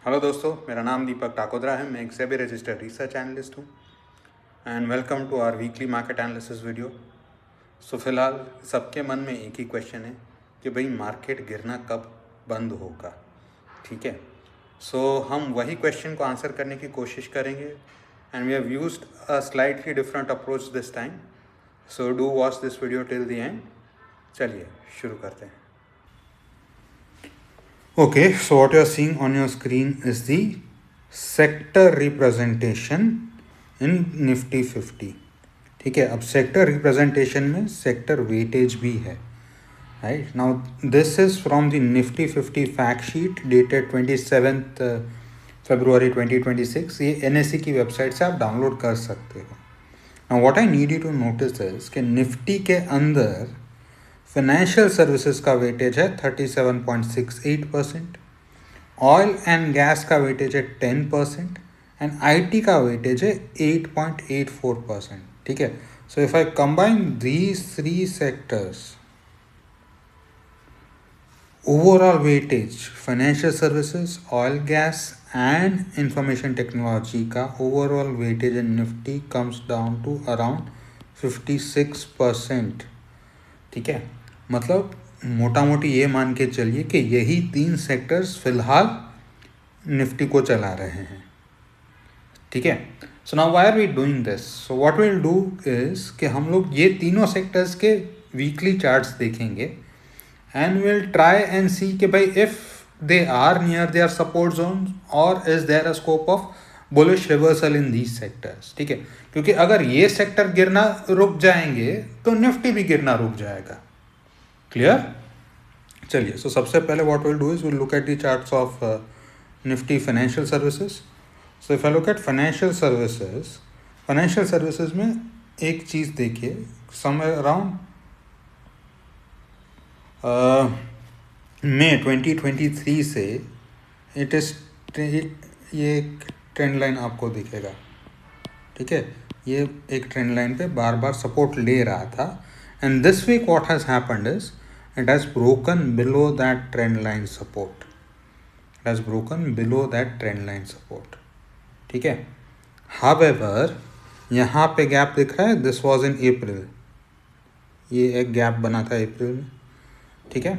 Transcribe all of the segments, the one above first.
Hello दोस्तों, मेरा नाम दीपक टाकोद्रा है। मैं एक सेबी रजिस्टर्ड रिसर्च एनालिस्ट हूँ and welcome to our weekly market analysis video. So फिलहाल सबके मन में एक ही क्वेश्चन है कि भाई मार्केट गिरना कब बंद होगा। ठीक है, सो हम वही क्वेश्चन को आंसर करने की कोशिश करेंगे and we have used a slightly different approach this time. So do watch this video till the end. चलिए शुरू करते हैं। Okay, so what you are seeing on your screen is the sector representation in Nifty 50। ठीक है, अब sector representation में sector weightage भी है। Right now this is from the Nifty 50 fact sheet dated 27 फरवरी 2026। ये NSE की वेबसाइट से आप डाउनलोड कर सकते हो। Now what I need you to notice is कि निफ्टी के अंदर फाइनेंशियल सर्विसेज का वेटेज है 37.68%, ऑयल एंड गैस का वेटेज है 10% एंड IT का वेटेज है 8.84%। ठीक है, so if I combine these three sectors, overall weightage financial services, oil gas and information technology का overall weightage in Nifty comes down to around 56%। ठीक है, मतलब मोटा मोटी ये मान के चलिए कि यही तीन सेक्टर्स फिलहाल निफ्टी को चला रहे हैं। ठीक है, so now why are we doing this? So what will do is कि हम लोग ये तीनों सेक्टर्स के वीकली चार्ट्स देखेंगे and will try and see कि भाई if they are near their support zone और is there a scope of bullish reversal in these sectors. ठीक है, क्योंकि अगर ये सेक्टर गिरना रुक जाएंगे तो निफ्टी भी गिरना रुक जाएगा। क्लियर? चलिए, सो सबसे पहले what will do is will look at the charts of Nifty financial services. So if I look at financial services में एक चीज़ देखिए, समवेयर अराउंड मई 2023 से इट इज ये एक ट्रेंड लाइन आपको दिखेगा। ठीक है, ये एक ट्रेंड लाइन पे बार बार सपोर्ट ले रहा था and this week what has happened is it has broken below that trend line support. It has broken below that trend line support. ठीक है, however यहाँ पे गैप दिख रहा है, this was in April, ये एक गैप बना था अप्रैल में। ठीक है,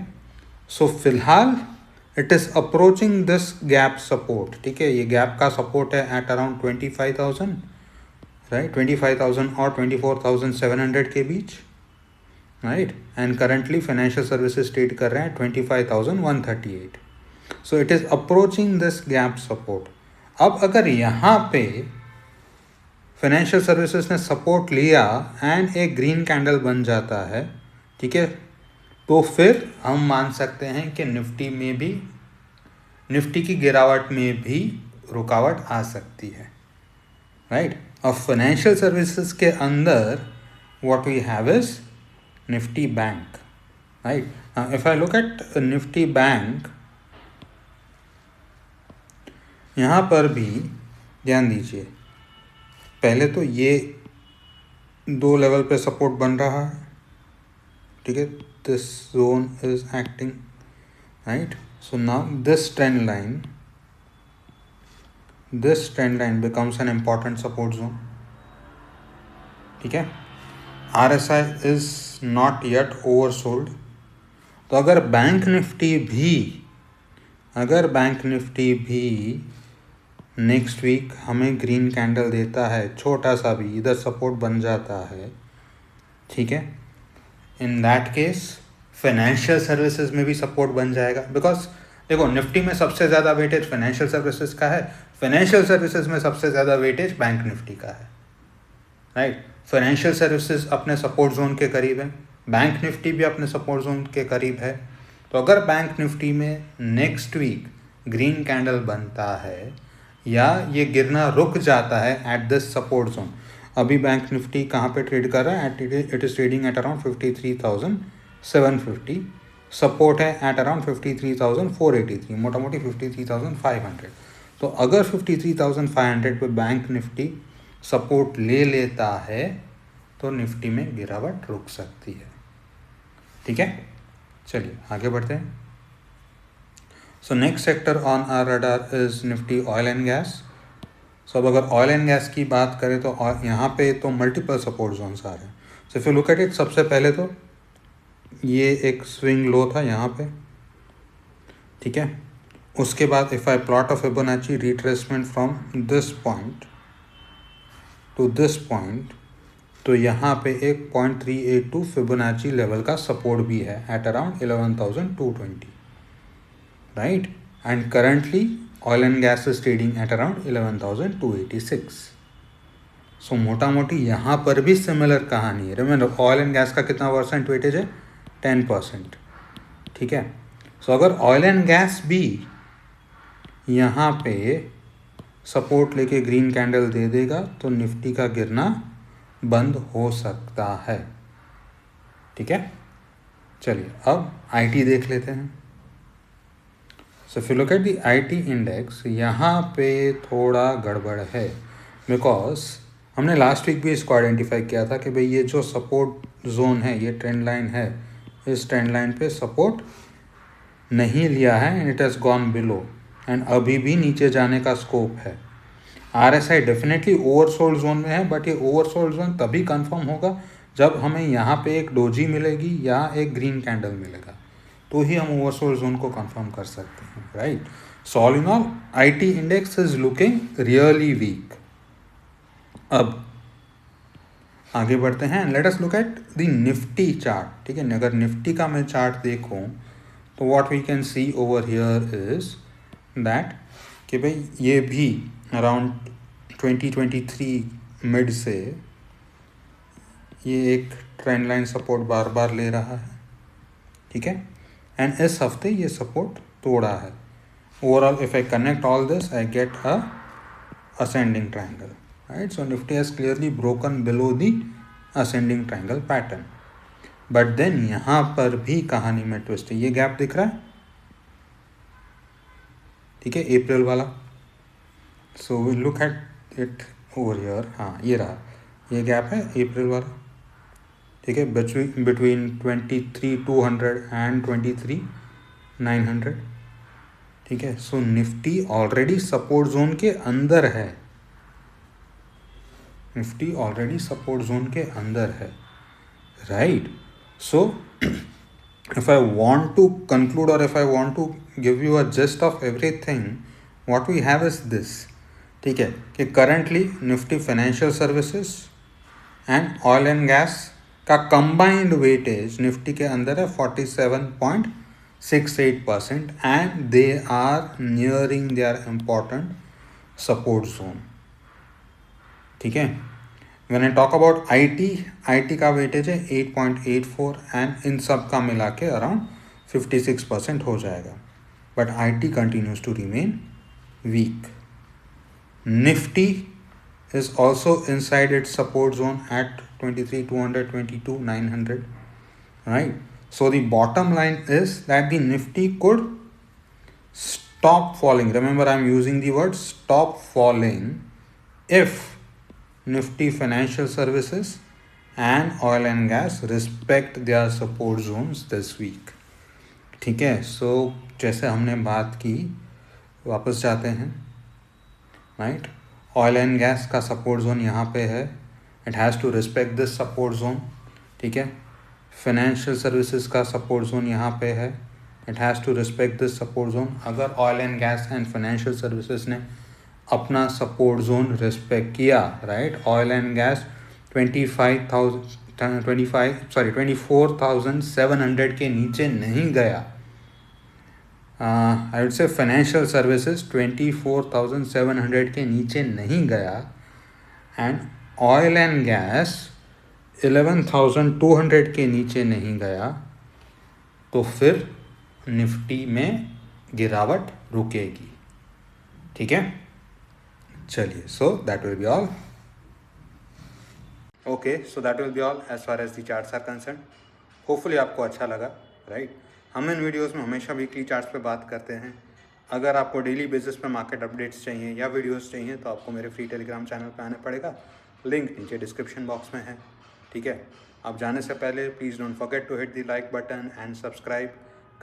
सो फिलहाल it is approaching this gap support। ठीक है, ये गैप का सपोर्ट है at around 25,000, राइट, 25,000 और 24,700 के बीच, right, and currently financial services trade कर रहे हैं 25,138। So it is approaching this gap support. अब अगर यहाँ पे फाइनेंशियल सर्विसेज ने सपोर्ट लिया एंड एक ग्रीन कैंडल बन जाता है, ठीक है, तो फिर हम मान सकते हैं कि निफ्टी की गिरावट में भी रुकावट आ सकती है। राइट, अब फाइनेंशियल सर्विसेज के अंदर what we have is Nifty Bank, right? Now, if I look at Nifty Bank, यहाँ पर भी ध्यान दीजिए, पहले तो ये दो लेवल पे सपोर्ट बन रहा है। ठीक है, this zone is acting, right, so now this trend line becomes an important support zone। ठीक है, RSI is not yet oversold। तो अगर बैंक निफ्टी भी नेक्स्ट वीक हमें ग्रीन कैंडल देता है, छोटा सा भी इधर सपोर्ट बन जाता है, ठीक है, in that case financial services में भी सपोर्ट बन जाएगा। बिकॉज देखो, निफ्टी में सबसे ज़्यादा वेटेज फाइनेंशियल सर्विसेज का है, फाइनेंशियल सर्विसेज में सबसे ज़्यादा वेटेज बैंक निफ्टी का है। राइट, फाइनेंशियल सर्विसेज अपने सपोर्ट जोन के करीब है, बैंक निफ्टी भी अपने सपोर्ट जोन के करीब है। तो अगर बैंक निफ्टी में नेक्स्ट वीक ग्रीन कैंडल बनता है या ये गिरना रुक जाता है एट दिस सपोर्ट जोन, अभी बैंक निफ्टी कहाँ पे ट्रेड कर रहा है, it is trading at around 53,750, support है एट अराउंड 53,483, मोटा मोटी 53,500। तो अगर 53,500 पे बैंक निफ्टी सपोर्ट ले लेता है तो निफ्टी में गिरावट रुक सकती है। ठीक है, चलिए आगे बढ़ते हैं। So next sector on our radar is Nifty oil and gas. So अब अगर ऑयल एंड गैस की बात करें तो यहाँ पे तो मल्टीपल सपोर्ट जोन्स आ रहे हैं। So if you look at it, सबसे पहले तो ये एक स्विंग लो था यहाँ पे, ठीक है। उसके बाद if I plot of Fibonacci retracement from this point two this point, तो यहाँ पे एक 0.382 फिबोनाची लेवल का सपोर्ट भी है at around 11,220, right. And currently oil and gas is trading at around 11,286। सो मोटा मोटी यहाँ पर भी सिमिलर कहानी है। रिमेंबर ऑयल एंड गैस का कितना परसेंट वेटेज है? 10%, ठीक है। सो अगर ऑयल एंड गैस भी यहाँ पे सपोर्ट लेके ग्रीन कैंडल दे देगा तो निफ्टी का गिरना बंद हो सकता है, ठीक है। चलिए अब आईटी देख लेते हैं। So if you look at the IT index, यहाँ पे थोड़ा गड़बड़ है बिकॉज हमने लास्ट वीक भी इसको आइडेंटिफाई किया था कि भाई ये जो सपोर्ट जोन है, ये ट्रेंड लाइन है, इस ट्रेंड लाइन पे सपोर्ट नहीं लिया है and it has gone below and अभी भी नीचे जाने का स्कोप है। आरएसआई डेफिनेटली ओवरसोल्ड जोन में है, बट ये ओवरसोल्ड जोन तभी कंफर्म होगा जब हमें यहाँ पे एक डोजी मिलेगी या एक ग्रीन कैंडल मिलेगा, तो ही हम ओवरसोल्ड जोन को कंफर्म कर सकते हैं, right. So all in all IT index is looking really weak. अब आगे बढ़ते हैं, let us look at the Nifty chart, ठीक है। अगर निफ्टी का मैं चार्ट देखूं तो what we can see over here is that कि भाई ये भी अराउंड 2023 मिड से ये एक ट्रेंड लाइन सपोर्ट बार बार ले रहा है, ठीक है। एंड इस हफ्ते ये सपोर्ट तोड़ा है। Overall if I connect all this I get a ascending triangle, right? So Nifty has clearly broken below the ascending triangle pattern, but then यहाँ पर भी कहानी में ट्विस्ट है। ये गैप दिख रहा है, ठीक है, अप्रैल वाला। So we look at it over here, हाँ ये रहा, ये गैप है अप्रैल वाला, ठीक है, बिटवीन 23,200 एंड 23,900, ठीक है। सो निफ्टी ऑलरेडी सपोर्ट जोन के अंदर है, निफ्टी ऑलरेडी सपोर्ट जोन के अंदर है, right. So if I want to conclude और if I want to give you a gist of everything, what we have is this, ठीक है, कि currently Nifty financial services and oil and gas का combined weightage Nifty के अंदर है 47.68% and they are nearing their important support zone, ठीक है। When I talk about IT का वेटेज है 8.84 एंड इन सब का मिला के अराउंड 56% हो जाएगा, but IT continues to remain weak. Nifty is also inside its support zone at 23,200, 22,900, right? So the bottom line is that the Nifty could stop falling. Remember, I'm using the word stop falling if Nifty financial services and oil and gas respect their support zones this week. ठीक है, so जैसे हमने बात की, वापस जाते हैं, right. Oil and gas का सपोर्ट जोन यहाँ पे है, it has to respect this support zone, ठीक है। फाइनेंशियल सर्विसेज का सपोर्ट जोन यहाँ पे है, it has to respect this support zone. अगर oil and gas and financial services ने अपना सपोर्ट जोन रिस्पेक्ट किया, राइट, ऑयल एंड गैस 24,700 के नीचे नहीं गया, I would say financial services 24,700 के नीचे नहीं गया एंड ऑयल एंड गैस 11,200 के नीचे नहीं गया, तो फिर निफ्टी में गिरावट रुकेगी, ठीक है। चलिए, so that will be all. Okay, so that will be all as far as the charts are concern. Hopefully आपको अच्छा लगा, राइट। हम इन वीडियोस में हमेशा वीकली चार्ट्स पे बात करते हैं। अगर आपको डेली बेसिस पे मार्केट अपडेट्स चाहिए या वीडियोस चाहिए तो आपको मेरे फ्री टेलीग्राम चैनल पे आना पड़ेगा, लिंक नीचे डिस्क्रिप्शन बॉक्स में है, ठीक है। आप जाने से पहले please don't forget to hit the like button and subscribe.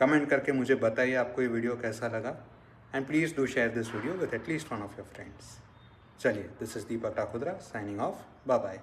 Comment करके मुझे बताइए आपको ये वीडियो कैसा लगा, and please do share this video with at least one of your friends. चलिए, this is Deepak Takudra signing off, bye bye.